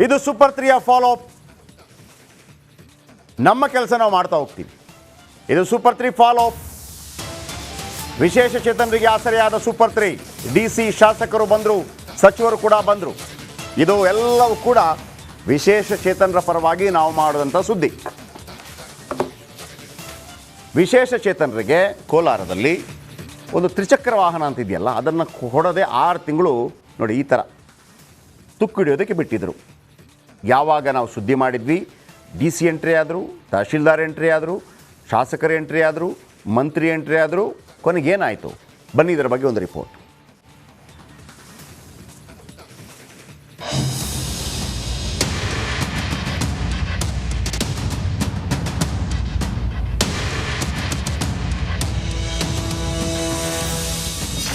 ಇದು super 3 follow up. ನಮ್ಮ ಕೆಲಸ ನಾವು ಮಾಡ್ತಾ ಹೋಗ್ತೀವಿ. ಇದು ಸೂಪರ್ 3 ಫಾಲೋ ಅಪ್. ವಿಶೇಷ ಚೇತನರಿಗೆ ಆಸರೆಯಾದ ಸೂಪರ್ 3 ಡಿಸಿ ಶಾಸಕರು ಬಂದರು, ಸಚಿವರು ಕೂಡ ಬಂದರು. ಇದು ಎಲ್ಲವೂ ಕೂಡ ವಿಶೇಷ ಚೇತನರ ಪರವಾಗಿ ನಾವು ಮಾಡಿದಂಥ ಸುದ್ದಿ. ವಿಶೇಷ ಚೇತನರಿಗೆ ಕೋಲಾರದಲ್ಲಿ ಒಂದು ತ್ರಿಚಕ್ರ ವಾಹನ ಅಂತಿದೆಯಲ್ಲ, ಅದನ್ನು ಹೊಡದೆ 6 ತಿಂಗಳು ನೋಡಿ ಈ ಥರ ತುಕ್ಕು ಹಿಡಿಯೋದಕ್ಕೆ ಬಿಟ್ಟಿದ್ದರು. ಯಾವಾಗ ನಾವು ಸುದ್ದಿ ಮಾಡಿದ್ವಿ, ಡಿ ಸಿ ಎಂಟ್ರಿ ಆದರು, ತಹಶೀಲ್ದಾರ್ ಎಂಟ್ರಿ ಆದರು, ಶಾಸಕರು ಎಂಟ್ರಿ ಆದರು, ಮಂತ್ರಿ ಎಂಟ್ರಿ ಆದರು. ಕೊನೆಗೇನಾಯಿತು ಬನ್ನಿ ಇದರ ಬಗ್ಗೆ ಒಂದು ರಿಪೋರ್ಟ್.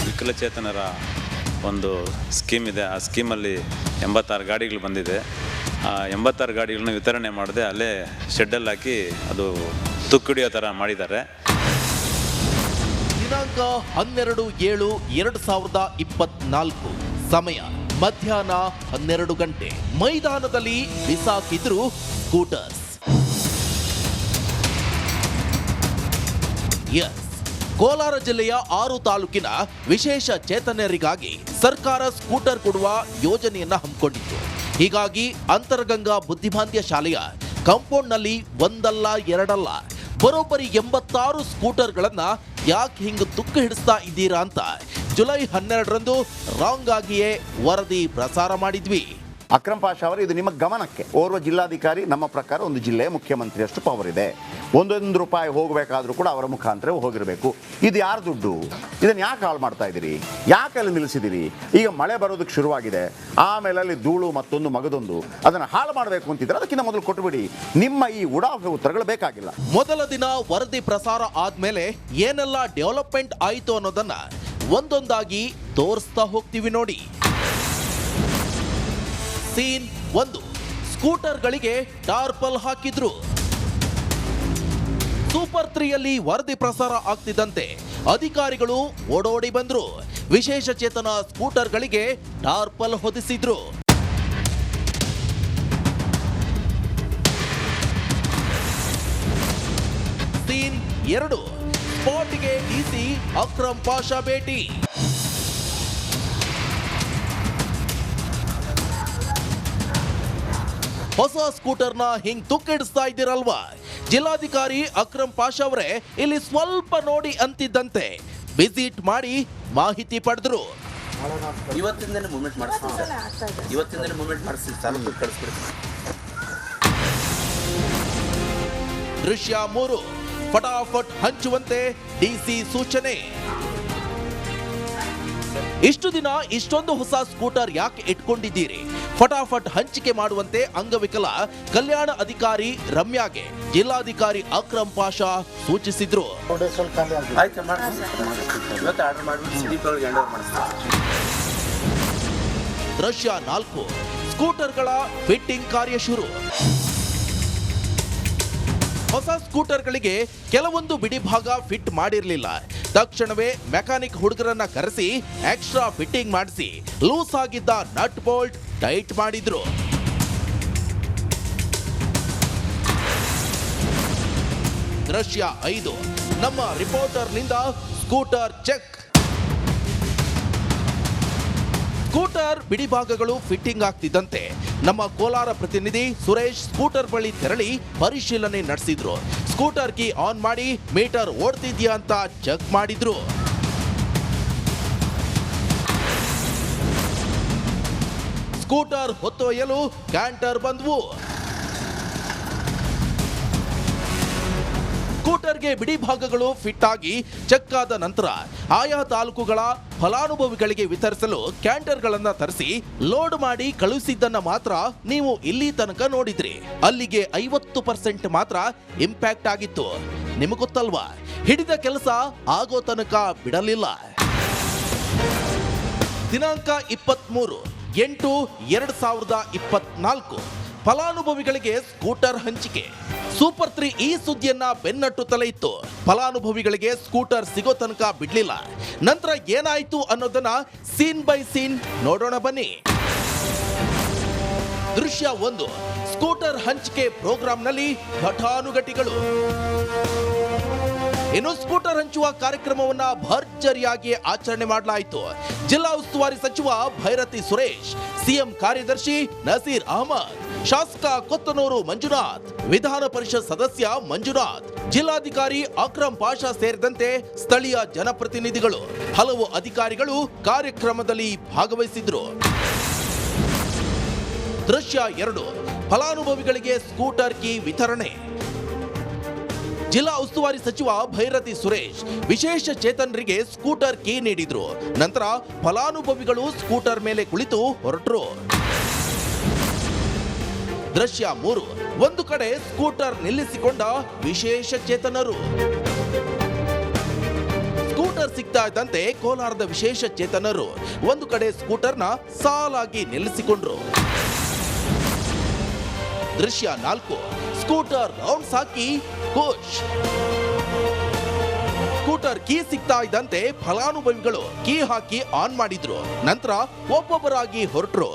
ವಿಕಲಚೇತನರ ಒಂದು ಸ್ಕೀಮ್ ಇದೆ. ಆ ಸ್ಕೀಮಲ್ಲಿ 86 ಗಾಡಿಗಳು ಬಂದಿದೆ. ಆ 86 ಗಾಡಿಗಳನ್ನ ವಿತರಣೆ ಮಾಡದೆ ಅಲ್ಲೇ ಶೆಡ್ಡಲ್ಲಿ ಹಾಕಿ ಅದು ತುಕ್ಕಿಡಿಯೋ ಥರ ಮಾಡಿದ್ದಾರೆ. ದಿನಾಂಕ 12/7/2024 ಸಮಯ ಮಧ್ಯಾಹ್ನ 12 ಗಂಟೆ. ಮೈದಾನದಲ್ಲಿ ಬಿಸಾಕಿದ್ರು ಸ್ಕೂಟರ್ಸ್. ಎಸ್, ಕೋಲಾರ ಜಿಲ್ಲೆಯ 6 ತಾಲೂಕಿನ ವಿಶೇಷ ಚೇತನರಿಗಾಗಿ ಸರ್ಕಾರ ಸ್ಕೂಟರ್ ಕೊಡುವ ಯೋಜನೆಯನ್ನ ಹಮ್ಮಿಕೊಂಡಿತ್ತು. ಹೀಗಾಗಿ ಅಂತರಗಂಗಾ ಬುದ್ಧಿಮಾಂದ್ಯ ಶಾಲೆಯ ಕಾಂಪೌಂಡ್ನಲ್ಲಿ ಒಂದಲ್ಲ ಎರಡಲ್ಲ ಬರೋಬ್ಬರಿ 86 ಸ್ಕೂಟರ್ಗಳನ್ನ ಯಾಕೆ ಹಿಂಗೆ ತುಕ್ಕು ಹಿಡಿಸ್ತಾ ಇದ್ದೀರಾ ಅಂತ ಜುಲೈ 12ರಂದು ರಾಂಗ್ ಆಗಿಯೇ ವರದಿ ಪ್ರಸಾರ ಮಾಡಿದ್ವಿ. ಅಕ್ರಮ್ ಪಾಷಾ ಅವರು, ಇದು ನಿಮ್ಮ ಗಮನಕ್ಕೆ. ಓರ್ವ ಜಿಲ್ಲಾಧಿಕಾರಿ, ನಮ್ಮ ಪ್ರಕಾರ ಒಂದು ಜಿಲ್ಲೆಯ ಮುಖ್ಯಮಂತ್ರಿಯಷ್ಟು ಪವರ್ ಇದೆ. 1 ರೂಪಾಯಿ ಹೋಗಬೇಕಾದ್ರೂ ಕೂಡ ಅವರ ಮುಖಾಂತರ ಹೋಗಿರಬೇಕು. ಇದು ಯಾರು ದುಡ್ಡು? ಇದನ್ನು ಯಾಕೆ ಹಾಳು ಮಾಡ್ತಾ ಇದ್ದೀರಿ? ಯಾಕೆ ಅಲ್ಲಿ ನಿಲ್ಲಿಸಿದ್ದೀರಿ? ಈಗ ಮಳೆ ಬರೋದಕ್ಕೆ ಶುರುವಾಗಿದೆ, ಆಮೇಲೆ ಅಲ್ಲಿ ಧೂಳು ಮತ್ತೊಂದು ಮಗದೊಂದು, ಅದನ್ನು ಹಾಳು ಮಾಡಬೇಕು ಅಂತಿದ್ರೆ ಅದಕ್ಕಿಂತ ಮೊದಲು ಕೊಟ್ಟುಬಿಡಿ. ನಿಮ್ಮ ಈ ಉಡಾಫೆ ಉತ್ತರಗಳು ಬೇಕಾಗಿಲ್ಲ. ಮೊದಲ ದಿನ ವರದಿ ಪ್ರಸಾರ ಆದ್ಮೇಲೆ ಏನೆಲ್ಲ ಡೆವಲಪ್ಮೆಂಟ್ ಆಯಿತು ಅನ್ನೋದನ್ನ ಒಂದೊಂದಾಗಿ ತೋರಿಸ್ತಾ ಹೋಗ್ತೀವಿ ನೋಡಿ. ಸೀನ್ 1, ಸ್ಕೂಟರ್ಗಳಿಗೆ ಟಾರ್ಪಲ್ ಹಾಕಿದ್ರು. ಸೂಪರ್ 3ಯಲ್ಲಿ ವರದಿ ಪ್ರಸಾರ ಆಗ್ತಿದ್ದಂತೆ ಅಧಿಕಾರಿಗಳು ಓಡೋಡಿ ಬಂದ್ರು. ವಿಶೇಷ ಚೇತನ ಸ್ಕೂಟರ್ಗಳಿಗೆ ಟಾರ್ಪಲ್ ಹೊದಿಸಿದ್ರು. ಸೀನ್ 2, ಸ್ಪಾಟ್ಗೆ ಡಿಸಿ ಅಕ್ರಮ್ ಪಾಷಾ ಭೇಟಿ. ಹೊಸ ಸ್ಕೂಟರ್ನ ಹಿಂಗ್ ತುಕ್ಕಿಡಿಸ್ತಾ ಇದ್ದೀರಲ್ವಾ? ಜಿಲ್ಲಾಧಿಕಾರಿ ಅಕ್ರಮ್ ಪಾಷಾ ಅವರೇ ಇಲ್ಲಿ ಸ್ವಲ್ಪ ನೋಡಿ ಅಂತಿದ್ದಂತೆ ವಿಸಿಟ್ ಮಾಡಿ ಮಾಹಿತಿ ಪಡೆದ್ರು. ಇವತ್ತಿಂದನೇ ಮೂವ್ಮೆಂಟ್ ಮಾಡಿಸ್ತೀವಿ ಸರ್. ಇವತ್ತಿಂದನೇ ಮೂವ್ಮೆಂಟ್ ಮಾಡಿಸ್ತೀವಿ ಸರ್. ಕಳಿಸ್ಬಿಡ್ತೀವಿ. ದೃಶ್ಯ 3, ಫಟಾಫಟ್ ಹಂಚುವಂತೆ ಡಿಸಿ ಸೂಚನೆ. ಇಷ್ಟು ದಿನ ಇಷ್ಟೊಂದು ಹೊಸ ಸ್ಕೂಟರ್ ಯಾಕೆ ಇಟ್ಕೊಂಡಿದ್ದೀರಿ? ಫಟಾಫಟ್ ಹಂಚಿಕೆ ಮಾಡುವಂತೆ ಅಂಗವಿಕಲ ಕಲ್ಯಾಣ ಅಧಿಕಾರಿ ರಮ್ಯಾಗೆ ಜಿಲ್ಲಾಧಿಕಾರಿ ಅಕ್ರಮ್ ಪಾಷಾ ಸೂಚಿಸಿದ್ರು. ದೃಶ್ಯ 4, ಸ್ಕೂಟರ್ಗಳ ಫಿಟ್ಟಿಂಗ್ ಕಾರ್ಯ ಶುರು. ಹೊಸ ಸ್ಕೂಟರ್ಗಳಿಗೆ ಕೆಲವೊಂದು ಬಿಡಿ ಭಾಗ ಫಿಟ್ ಮಾಡಿರಲಿಲ್ಲ. ತಕ್ಷಣವೇ ಮೆಕ್ಯಾನಿಕ್ ಹುಡುಗರನ್ನ ಕರೆಸಿ ಎಕ್ಸ್ಟ್ರಾ ಫಿಟ್ಟಿಂಗ್ ಮಾಡಿಸಿ ಲೂಸ್ ಆಗಿದ್ದ ನಟ್ ಬೋಲ್ಟ್ ಟೈಟ್ ಮಾಡಿದ್ರು. ದೃಶ್ಯ 5, ನಮ್ಮ ರಿಪೋರ್ಟರ್ನಿಂದ ಸ್ಕೂಟರ್ ಚೆಕ್. ಸ್ಕೂಟರ್ ಬಿಡಿಭಾಗಗಳು ಫಿಟ್ಟಿಂಗ್ ಆಗ್ತಿದ್ದಂತೆ ನಮ್ಮ ಕೋಲಾರ ಪ್ರತಿನಿಧಿ ಸುರೇಶ್ ಸ್ಕೂಟರ್ ಬಳಿ ತೆರಳಿ ಪರಿಶೀಲನೆ ನಡೆಸಿದ್ರು. ಸ್ಕೂಟರ್ ಕೀ ಆನ್ ಮಾಡಿ ಮೀಟರ್ ಓಡ್ತಿದ್ಯಾ ಅಂತ ಚೆಕ್ ಮಾಡಿದ್ರು. Scooter ಹೊತ್ತೊಯ್ಯಲು canter ಬಂದ್ವು. ಸ್ಕೂಟರ್ಗೆ ಬಿಡಿ ಭಾಗಗಳು ಫಿಟ್ ಆಗಿ ಚೆಕ್ ಆದ ನಂತರ ಆಯಾ ತಾಲೂಕುಗಳ ಫಲಾನುಭವಿಗಳಿಗೆ ವಿತರಿಸಲು ಕ್ಯಾಂಟರ್ಗಳನ್ನ ತರಿಸಿ ಲೋಡ್ ಮಾಡಿ ಕಳುಹಿಸಿದ್ದನ್ನ ಮಾತ್ರ ನೀವು ಇಲ್ಲಿ ತನಕ ನೋಡಿದ್ರಿ. ಅಲ್ಲಿಗೆ 50% ಮಾತ್ರ ಇಂಪ್ಯಾಕ್ಟ್ ಆಗಿತ್ತು. ನಿಮಗೆ ಗೊತ್ತಲ್ವಾ, ಹಿಡಿದ ಕೆಲಸ ಆಗೋ ತನಕ ಬಿಡಲಿಲ್ಲ. ದಿನಾಂಕ 23/8/2024 ಫಲಾನುಭವಿಗಳಿಗೆ ಸ್ಕೂಟರ್ ಹಂಚಿಕೆ. ಸೂಪರ್ 3 ಈ ಸುದ್ದಿಯನ್ನ ಬೆನ್ನಟ್ಟುತ್ತಲೇ ಇತ್ತು. ಫಲಾನುಭವಿಗಳಿಗೆ ಸ್ಕೂಟರ್ ಸಿಗೋ ತನಕ ಬಿಡ್ಲಿಲ್ಲ. ನಂತರ ಏನಾಯ್ತು ಅನ್ನೋದನ್ನ ಸೀನ್ ಬೈ ಸೀನ್ ನೋಡೋಣ ಬನ್ನಿ. ದೃಶ್ಯ 1 ಸ್ಕೂಟರ್ ಹಂಚಿಕೆ ಪ್ರೋಗ್ರಾಂನಲ್ಲಿ ಘಟಾನುಘಟಿಗಳು. ಇನ್ನು ಸ್ಕೂಟರ್ ಹಂಚುವ ಕಾರ್ಯಕ್ರಮವನ್ನ ಭರ್ಜರಿಯಾಗಿ ಆಚರಣೆ ಮಾಡಲಾಯಿತು. ಜಿಲ್ಲಾ ಉಸ್ತುವಾರಿ ಸಚಿವ ಭೈರತಿ ಸುರೇಶ್, ಸಿಎಂ ಕಾರ್ಯದರ್ಶಿ ನಸೀರ್ ಅಹಮದ್, ಶಾಸಕ ಕೊತ್ತನೂರು ಮಂಜುನಾಥ್, ವಿಧಾನ ಪರಿಷತ್ ಸದಸ್ಯ ಮಂಜುನಾಥ್, ಜಿಲ್ಲಾಧಿಕಾರಿ ಅಕ್ರಂ ಪಾಷಾ ಸೇರಿದಂತೆ ಸ್ಥಳೀಯ ಜನಪ್ರತಿನಿಧಿಗಳು, ಹಲವು ಅಧಿಕಾರಿಗಳು ಕಾರ್ಯಕ್ರಮದಲ್ಲಿ ಭಾಗವಹಿಸಿದ್ರು. ದೃಶ್ಯ 2 ಫಲಾನುಭವಿಗಳಿಗೆ ಸ್ಕೂಟರ್ ಕೀ ವಿತರಣೆ. ಜಿಲ್ಲಾ ಉಸ್ತುವಾರಿ ಸಚಿವ ಭೈರತಿ ಸುರೇಶ್ ವಿಶೇಷ ಚೇತನರಿಗೆ ಸ್ಕೂಟರ್ ಕೀ ನೀಡಿದ್ರು. ನಂತರ ಫಲಾನುಭವಿಗಳು ಸ್ಕೂಟರ್ ಮೇಲೆ ಕುಳಿತು ಹೊರಟರು. ದೃಶ್ಯ 3 ಒಂದು ಕಡೆ ಸ್ಕೂಟರ್ ನಿಲ್ಲಿಸಿಕೊಂಡ ವಿಶೇಷ ಚೇತನರು. ಸ್ಕೂಟರ್ ಸಿಗ್ತಾ ಇದ್ದಂತೆ ಕೋಲಾರದ ವಿಶೇಷ ಚೇತನರು ಒಂದು ಕಡೆ ಸ್ಕೂಟರ್ನ ಸಾಲಾಗಿ ನಿಲ್ಲಿಸಿಕೊಂಡ್ರು. ದೃಶ್ಯ 4 ಸ್ಕೂಟರ್ ರೌಂಡ್ಸ್ ಹಾಕಿ ಖುಷ್. ಸ್ಕೂಟರ್ ಕೀ ಸಿಗ್ತಾ ಇದ್ದಂತೆ ಫಲಾನುಭವಿಗಳು ಕೀ ಹಾಕಿ ಆನ್ ಮಾಡಿದ್ರು. ನಂತರ ಒಬ್ಬೊಬ್ಬರಾಗಿ ಹೊರಟರು.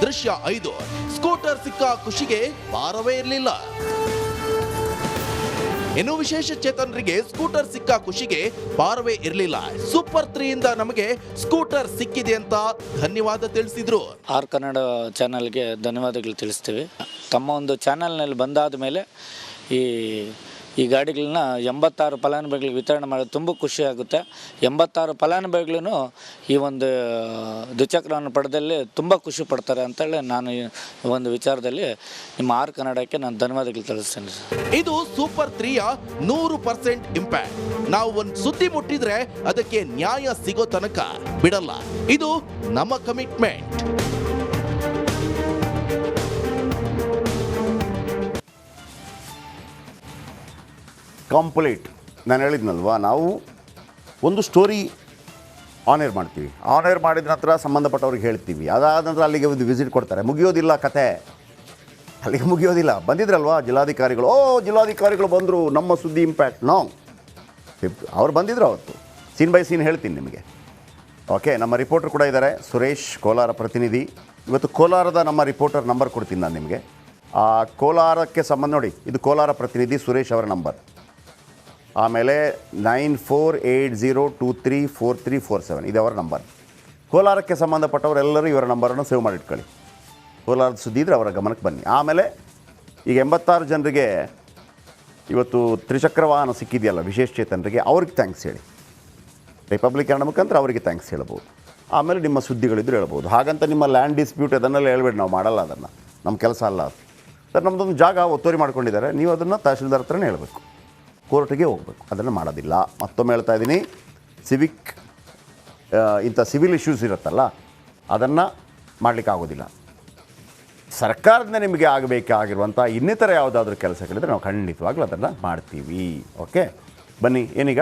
ದೃಶ್ಯ 5 ಸ್ಕೂಟರ್ ಸಿಕ್ಕ ಖುಷಿಗೆ ಪಾರವೇ ಇರಲಿಲ್ಲ. ಇನ್ನು ವಿಶೇಷ ಚೇತನರಿಗೆ ಸ್ಕೂಟರ್ ಸಿಕ್ಕ ಖುಷಿಗೆ ಪಾರವೇ ಇರಲಿಲ್ಲ. ಸೂಪರ್ 3 ಇಂದ ನಮಗೆ ಸ್ಕೂಟರ್ ಸಿಕ್ಕಿದೆ ಅಂತ ಧನ್ಯವಾದ ತಿಳಿಸಿದ್ರು. ಆರ್ ಕನ್ನಡ ಚಾನಲ್ಗೆ ಧನ್ಯವಾದಗಳು ತಿಳಿಸ್ತೀವಿ. ತಮ್ಮ ಒಂದು ಚಾನಲ್ನಲ್ಲಿ ಬಂದಾದ ಮೇಲೆ ಈ ಗಾಡಿಗಳನ್ನ 86 ಫಲಾನುಭವಿಗಳಿಗೆ ವಿತರಣೆ ಮಾಡೋದು ತುಂಬ ಖುಷಿಯಾಗುತ್ತೆ. 86 ಫಲಾನುಭವಿಗಳು ಈ ಒಂದು ದ್ವಿಚಕ್ರವನ್ನು ಪಡೆದಲ್ಲಿ ತುಂಬ ಖುಷಿ ಪಡ್ತಾರೆ ಅಂತೇಳಿ ನಾನು ಈ ಒಂದು ವಿಚಾರದಲ್ಲಿ ನಿಮ್ಮ ಆರ್ ಕನ್ನಡಕ್ಕೆ ನಾನು ಧನ್ಯವಾದಗಳು ತಿಳಿಸ್ತೇನೆ. ಇದು ಸೂಪರ್ 3ಯ 100% ಇಂಪ್ಯಾಕ್ಟ್. ನಾವು ಒಂದು ಸುದ್ದಿ ಮುಟ್ಟಿದ್ರೆ ಅದಕ್ಕೆ ನ್ಯಾಯ ಸಿಗೋ ತನಕ ಬಿಡಲ್ಲ. ಇದು ನಮ್ಮ ಕಮಿಟ್ಮೆಂಟ್. ಕಂಪ್ಲೀಟ್. ನಾನು ಹೇಳಿದ್ನಲ್ವಾ, ನಾವು ಒಂದು ಸ್ಟೋರಿ ಆನ್ ಏರ್ ಮಾಡ್ತೀವಿ. ಆನ್ ಏರ್ ಮಾಡಿದ ನಂತರ ಸಂಬಂಧಪಟ್ಟವ್ರಿಗೆ ಹೇಳ್ತೀವಿ. ಅದಾದ ನಂತರ ಅಲ್ಲಿಗೆ ಒಂದು ವಿಸಿಟ್ ಕೊಡ್ತಾರೆ. ಮುಗಿಯೋದಿಲ್ಲ ಕತೆ, ಅಲ್ಲಿಗೆ ಮುಗಿಯೋದಿಲ್ಲ. ಬಂದಿದ್ರಲ್ವಾ ಜಿಲ್ಲಾಧಿಕಾರಿಗಳು, ಜಿಲ್ಲಾಧಿಕಾರಿಗಳು ಬಂದರು, ನಮ್ಮ ಸುದ್ದಿ ಇಂಪ್ಯಾಕ್ಟ್. ಅವ್ರು ಬಂದಿದ್ರು ಅವತ್ತು. ಸೀನ್ ಬೈ ಸೀನ್ ಹೇಳ್ತೀನಿ ನಿಮಗೆ. ಓಕೆ, ನಮ್ಮ ರಿಪೋರ್ಟರ್ ಕೂಡ ಇದ್ದಾರೆ, ಸುರೇಶ್, ಕೋಲಾರ ಪ್ರತಿನಿಧಿ. ಇವತ್ತು ಕೋಲಾರದ ನಮ್ಮ ರಿಪೋರ್ಟರ್ ನಂಬರ್ ಕೊಡ್ತೀನಿ ನಾನು ನಿಮಗೆ. ಆ ಕೋಲಾರಕ್ಕೆ ಸಂಬಂಧ ನೋಡಿ, ಇದು ಕೋಲಾರ ಪ್ರತಿನಿಧಿ ಸುರೇಶ್ ಅವರ ನಂಬರ್. ಆಮೇಲೆ 9480234347 ಇದು ಅವರ ನಂಬರ್. ಕೋಲಾರಕ್ಕೆ ಸಂಬಂಧಪಟ್ಟವರೆಲ್ಲರೂ ಇವರ ನಂಬರನ್ನು ಸೇವ್ ಮಾಡಿಟ್ಕೊಳ್ಳಿ. ಕೋಲಾರದ ಸುದ್ದಿ ಇದ್ದರೆ ಅವರ ಗಮನಕ್ಕೆ ಬನ್ನಿ. ಆಮೇಲೆ ಈಗ 86 ಜನರಿಗೆ ಇವತ್ತು ತ್ರಿಚಕ್ರ ವಾಹನ ಸಿಕ್ಕಿದೆಯಲ್ಲ ವಿಶೇಷ ಚೇತನರಿಗೆ, ಅವ್ರಿಗೆ ಥ್ಯಾಂಕ್ಸ್ ಹೇಳಿ. ರಿಪಬ್ಲಿಕ್ ಕನ್ನಡ ಮುಖಾಂತರ ಅವರಿಗೆ ಥ್ಯಾಂಕ್ಸ್ ಹೇಳ್ಬೋದು. ಆಮೇಲೆ ನಿಮ್ಮ ಸುದ್ದಿಗಳಿದ್ರು ಹೇಳ್ಬೋದು. ಹಾಗಂತ ನಿಮ್ಮ ಲ್ಯಾಂಡ್ ಡಿಸ್ಪ್ಯೂಟ್ ಅದನ್ನೆಲ್ಲ ಹೇಳ್ಬೇಡಿ, ನಾವು ಮಾಡಲ್ಲ, ಅದನ್ನು ನಮ್ಮ ಕೆಲಸ ಅಲ್ಲ. ಸರ್ ನಮ್ಮದೊಂದು ಜಾಗ ಒತ್ತುವರಿ ಮಾಡ್ಕೊಂಡಿದ್ದಾರೆ, ನೀವು ಅದನ್ನು ತಹಶೀಲ್ದಾರ್ ಹತ್ರನೇ ಹೇಳಬೇಕು, ಕೋರ್ಟಿಗೆ ಹೋಗಬೇಕು. ಅದನ್ನು ಮಾಡೋದಿಲ್ಲ. ಮತ್ತೊಮ್ಮೆ ಹೇಳ್ತಾ ಇದ್ದೀನಿ, ಇಂಥ ಸಿವಿಲ್ ಇಶ್ಯೂಸ್ ಇರುತ್ತಲ್ಲ, ಅದನ್ನು ಮಾಡಲಿಕ್ಕಾಗೋದಿಲ್ಲ. ಸರ್ಕಾರದಿಂದ ನಿಮಗೆ ಆಗಬೇಕಾಗಿರುವಂಥ ಇನ್ನಿತರ ಯಾವುದಾದ್ರೂ ಕೆಲಸಗಳಿದ್ರೆ ನಾವು ಖಂಡಿತವಾಗ್ಲೂ ಅದನ್ನು ಮಾಡ್ತೀವಿ. ಓಕೆ, ಬನ್ನಿ. ಏನೀಗ